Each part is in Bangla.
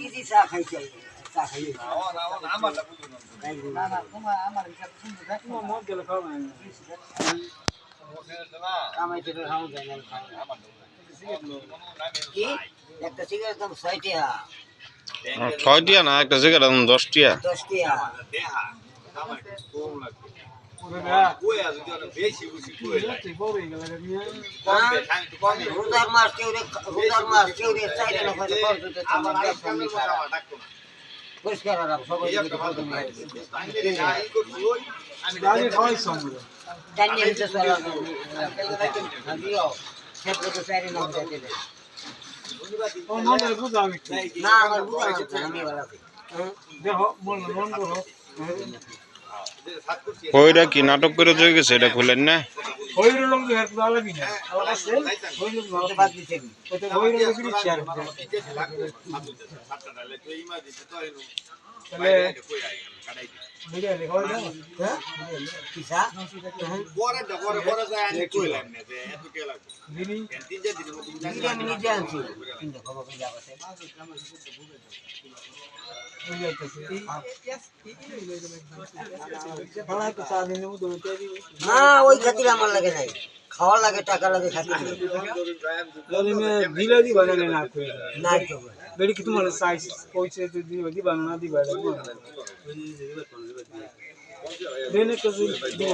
নিজে চা খাইছে চা খাইয়ে একটা সিগারেট দাম ৬ টাকা ৬ টিয়া না একটা সিগারেট দাম ১০ টিয়া ১০ টাকা রোজার মাস কেউ চাইলে না পরিষ্কার সবাই কইরা কি নাটক করে চলে গেছে এটা খুলেন না না ওই খাতির আমার লাগে নাই খাওয়া লাগে টাকা লাগে খাতির দিলে দিবা না নাই তো বেড়ি কি তোমার সাইজ কইছে তো দিবা না দিবা দেনে তো দিব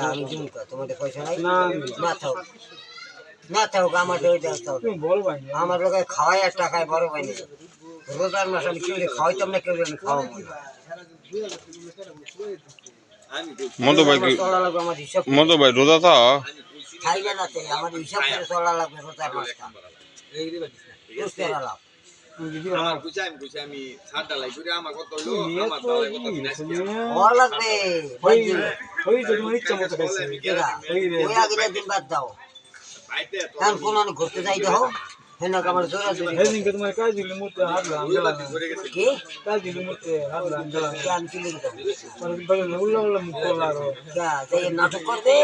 আমি দিন তো তোমাদের পয়সা নাই না না থাও আমার দই দাও তুমি বল ভাই আমার লোকে খাওয়াই আর টাকায় বড় ভাই না রোজার মাস আমি কেউ খাওয়াইতাম না কেউ আমি খাওয়াবো না মধু ভাই কি চলা লাগবে আমার হিসাব মধু ভাই রোজা তো খাইবে না আমার হিসাব করে চলা লাগবে রোজার মাসটা বুঝতে পারলাম আমার গুছাই আমি ছাড়টা লাই করে আমার কত হলো আমার তালে কত বিনাশ ওর লাগবে ওই যে তোমার ইচ্ছা মতো খাইছে ওই আগের দিন বাদ দাও ভাইতে তো কারণ কোন ঘুরতে যাই দেখো হেন আমার জোরা জোরি হেদিনকে তোমার কাজ দিলে মুতে হাতলাম গেলাম কি কাজ দিলে মুতে হাতলাম গেলাম আমি চলে গেলাম পরে বলে উল্লা উল্লা মুখ করলা যাই নাটক করবে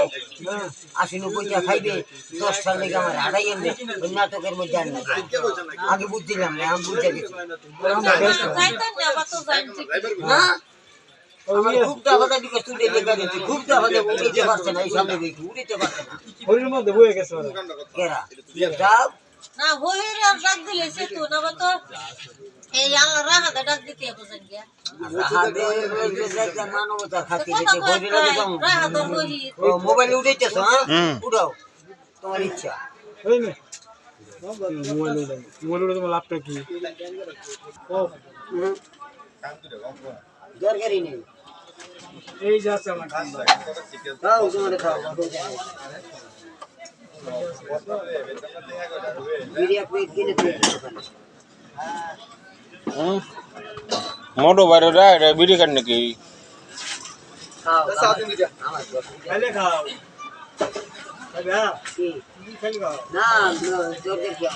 ৮০-৯০ টাকা খাইবে ১০ সাল লেগে আমার হারাই আনবে ওই নাটকের মধ্যে আর না আগে বুঝছিলাম না আমি বুঝে গেছি না খুব দাবাদা দিকে তুলে লেগে দিচ্ছি খুব দাবাদা উড়িতে পারছে না এই সামনে দেখি উড়িতে পারছে না ওইর মধ্যে বয়ে গেছে ওরা কেরা যাও না হইরে আর ডাক দিলে সে তো না তো এই আল্লাহ রাহাতে ডাক দিতে বসেন গিয়া রাহাতে রইছে মানবতা খাতিরে যে বইরে লাগে যাও রাহাতে হই মোবাইল উঠাইতেছো হ্যাঁ উঠাও তোমার ইচ্ছা এই নে মোবাইল তোমার লাভটা কি দরকারই নেই এই যে আছে আমার খাও তোমার খাও বিরিয়া পেট কিনে মধু ভাই রে বিড়ি খান নাকি খাও খাইলে খাও খাবে কি খাইলে খাও না জোর দিয়ে